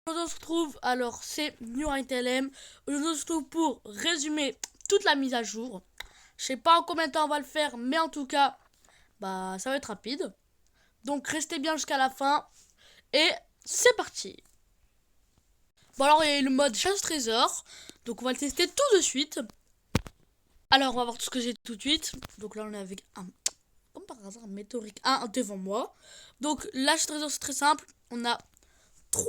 On se retrouve, alors c'est New LM. On se retrouve pour résumer toute la mise à jour. Je sais pas en combien de temps on va le faire, mais en tout cas, bah ça va être rapide. Donc restez bien jusqu'à la fin. Et c'est parti. Bon alors il y a le mode chasse-trésor. Donc on va le tester tout de suite. Alors on va voir tout ce que j'ai tout de suite. Donc là on est avec un, comme par hasard, un météorique 1 devant moi. Donc la chasse-trésor c'est très simple. On a 3.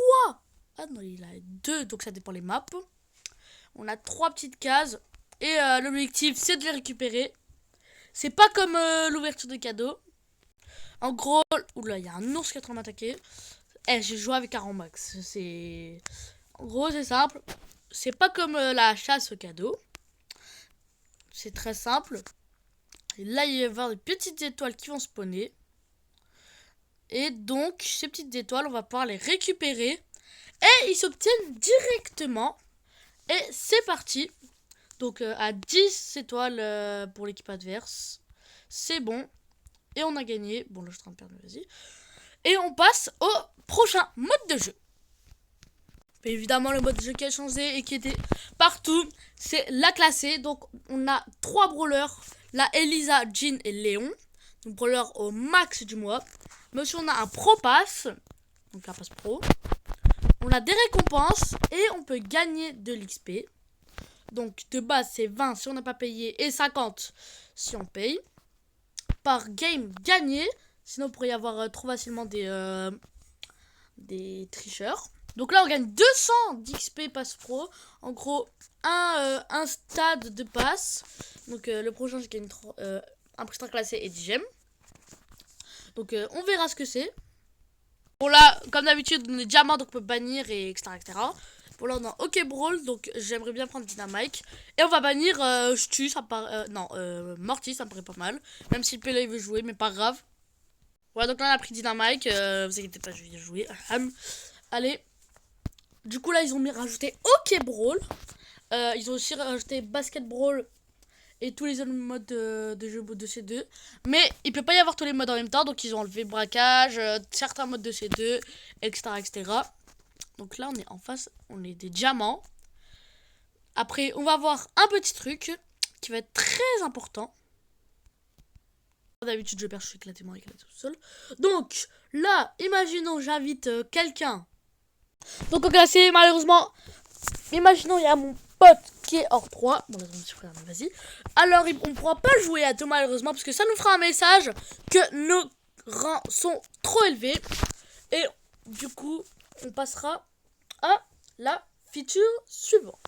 Ah non, il a 2, donc ça dépend les maps. On a 3 petites cases. Et l'objectif, c'est de les récupérer. C'est pas comme l'ouverture des cadeaux. En gros, oula, il y a un ours qui est en train de m'attaquer. J'ai joué avec un max. C'est. En gros, c'est simple. C'est pas comme la chasse aux cadeaux. C'est très simple. Et là, il va y avoir des petites étoiles qui vont spawner. Et donc, ces petites étoiles, on va pouvoir les récupérer. Et ils s'obtiennent directement. Et c'est parti. Donc à 10 étoiles pour l'équipe adverse. C'est bon. Et on a gagné. Bon là je suis en train de perdre, vas-y. Et on passe au prochain mode de jeu. Et évidemment le mode de jeu qui a changé et qui était partout, c'est la classée. Donc on a 3 brawlers. La Elisa, Jean et Léon. Donc brawlers au max du mois. Mais aussi on a un pro pass. Donc un pass pro. On a des récompenses et on peut gagner de l'XP. Donc de base c'est 20 si on n'a pas payé et 50 si on paye. Par game gagné. Sinon il pourrait y avoir trop facilement des tricheurs. Donc là on gagne 200 d'XP pass pro. En gros un stade de passe. Donc le prochain je gagne un extra classé et 10 gemmes. Donc on verra ce que c'est. Bon là comme d'habitude on est diamant donc on peut bannir et etc. Bon là on a OK Brawl, donc j'aimerais bien prendre Dynamite. Et on va bannir Stu, ça paraît... non, Morty, ça me paraît pas mal. Même si le PLA il veut jouer, mais pas grave. Voilà, donc là on a pris Dynamite, vous inquiétez pas, je vais jouer. Allez. Du coup là ils ont mis rajouté OK Brawl. Ils ont aussi rajouté Basket Brawl et tous les autres modes de jeu de C2. Mais il peut pas y avoir tous les modes en même temps, donc ils ont enlevé braquage, certains modes de C2, etc. Donc là, on est en face, on est des diamants. Après, on va voir un petit truc qui va être très important. D'habitude, je perds, je suis éclatement éclaté tout seul. Donc là, imaginons, j'invite quelqu'un. Donc en classé, malheureusement, imaginons, il y a mon pote qui est hors 3. Bon, là, mon petit frère, vas-y. Alors, on ne pourra pas jouer à deux, malheureusement, parce que ça nous fera un message que nos rangs sont trop élevés. Et du coup, on passera à la feature suivante.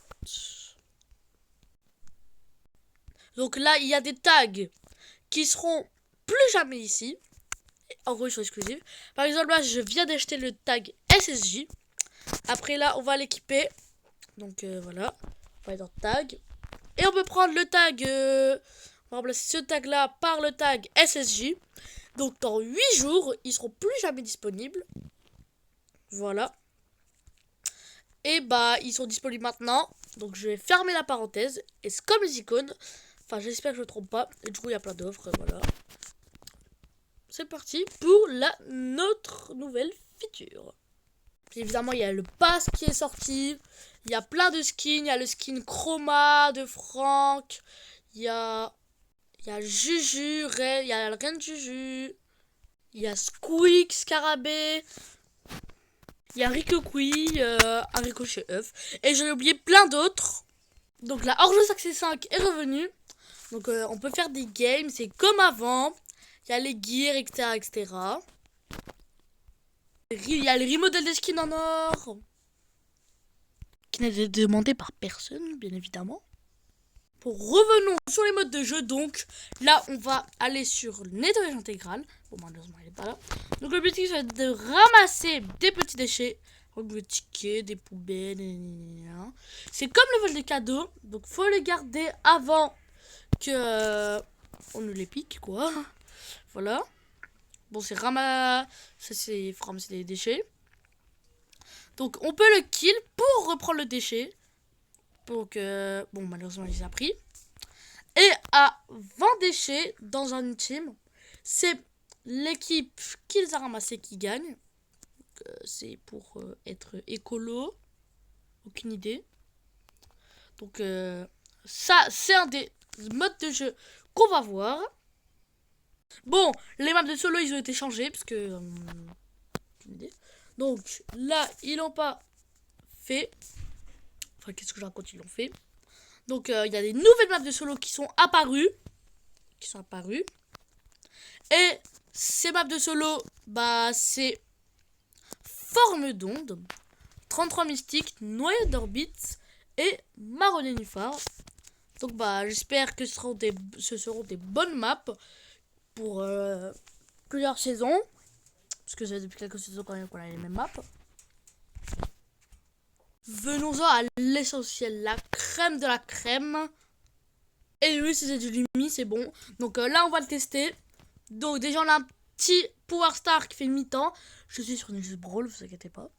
Donc là, il y a des tags qui seront plus jamais ici. En gros, ils sont exclusifs. Par exemple, là, je viens d'acheter le tag SSJ. Après, là, on va l'équiper. Donc voilà, on va aller dans tag. Et on peut prendre le tag, on va remplacer ce tag là par le tag SSJ. Donc dans 8 jours, ils seront plus jamais disponibles. Voilà. Et bah, ils sont disponibles maintenant. Donc je vais fermer la parenthèse. Et c'est comme les icônes. Enfin, j'espère que je ne me trompe pas. Et du coup, il y a plein d'offres. Voilà. C'est parti pour notre nouvelle feature. Puis évidemment, il y a le pass qui est sorti. Il y a plein de skins. Il y a le skin Chroma de Franck. Il y a Juju. Il y a le reine Juju. Il y a Squeak, Scarabée. Il y a Rikokui, un ricochet œuf. Et j'ai oublié plein d'autres. Donc la Orgeos Accès 5 est revenue. Donc on peut faire des games. C'est comme avant. Il y a les gears, etc. Il y a les remodels des skins en or. Qui n'a été demandé par personne, bien évidemment. Revenons sur les modes de jeu. Donc là, on va aller sur le nettoyage intégral. Bon, malheureusement, il n'est pas là. Donc l'objectif, c'est de ramasser des petits déchets. Donc des tickets, des poubelles. C'est comme le vol des cadeaux. Donc faut les garder avant que on ne les pique, quoi. Voilà. Bon, c'est ramasser. Faut ramasser des déchets. Donc on peut le kill pour reprendre le déchet. Donc bon, malheureusement il les a pris. Et à 20 déchets dans un team, c'est l'équipe qui les a ramassés qui gagne. c'est pour être écolo. Aucune idée. Donc ça, c'est un des modes de jeu qu'on va voir. Bon, les maps de solo, ils ont été changés, parce que... aucune idée. Donc là, ils l'ont pas fait. Enfin, qu'est-ce que je raconte, ils l'ont fait. Donc il y a des nouvelles maps de solo qui sont apparues. Et ces maps de solo, bah c'est Forme d'onde, 33 mystiques, Noyau d'orbite et Marron nénuphar. Donc bah j'espère que ce seront des bonnes maps pour plusieurs saisons. Parce que ça fait depuis quelques saisons quand même qu'on a les mêmes maps. Venons-en à l'essentiel, la crème de la crème. Et oui, c'est du Lumi, c'est bon. Donc là, on va le tester. Donc déjà, on a un petit Power Star qui fait mi-temps. Je suis sur Ninja Brawl, vous inquiétez pas.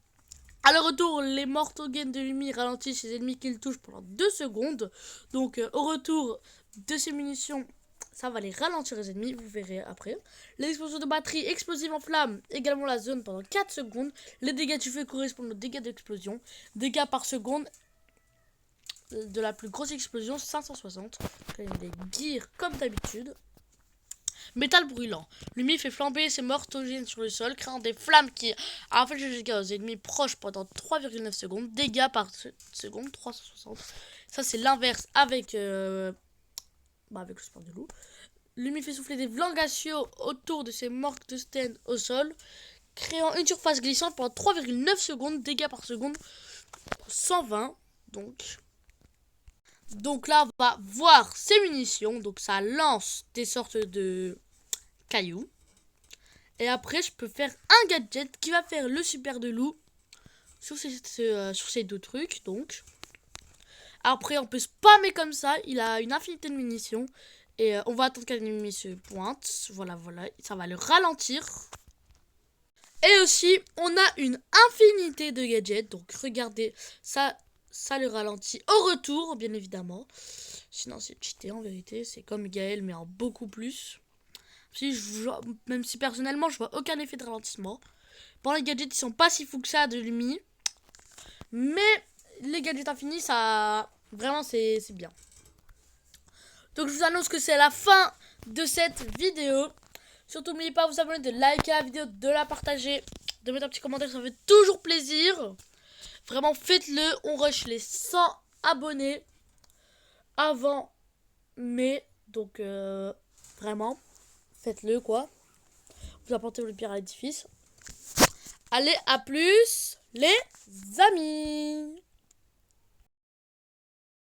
A le retour, les Mortogen de Lumi ralentissent les ennemis qu'ils touchent pendant 2 secondes. Donc au retour de ces munitions, ça va les ralentir les ennemis, vous verrez après. Les explosions de batterie explosives en flammes, également la zone pendant 4 secondes. Les dégâts du feu correspondent aux dégâts d'explosion. Dégâts par seconde de la plus grosse explosion, 560. Des gears comme d'habitude. Métal brûlant. Lumi fait flamber ses mortogènes sur le sol, créant des flammes qui infligent des dégâts aux ennemis proches pendant 3,9 secondes. Dégâts par seconde, 360. Ça, c'est l'inverse avec, avec le sport de loup. Lumi fait souffler des vents gaseeux autour de ses mortes de stand au sol, créant une surface glissante pendant 3,9 secondes. Dégâts par seconde, 120. Donc là, on va voir ses munitions. Donc ça lance des sortes de cailloux. Et après, je peux faire un gadget qui va faire le super de loup sur ces 2 trucs. Donc après, on peut spammer comme ça. Il a une infinité de munitions. Et on va attendre qu'un ennemi se pointe. Voilà. Ça va le ralentir. Et aussi, on a une infinité de gadgets. Donc regardez, ça le ralentit au retour, bien évidemment. Sinon, c'est cheaté en vérité. C'est comme Gaël, mais en beaucoup plus. Même si personnellement, je vois aucun effet de ralentissement. Bon, les gadgets, ils sont pas si fous que ça de Lumi. Mais les gadgets infinis, ça... Vraiment, c'est bien. Donc, je vous annonce que c'est la fin de cette vidéo. Surtout, n'oubliez pas de vous abonner, de liker la vidéo, de la partager, de mettre un petit commentaire, ça fait toujours plaisir. Vraiment, faites-le. On rush les 100 abonnés avant mai. Donc, vraiment, faites-le, quoi. Vous apportez le pierre à l'édifice. Allez, à plus, les amis!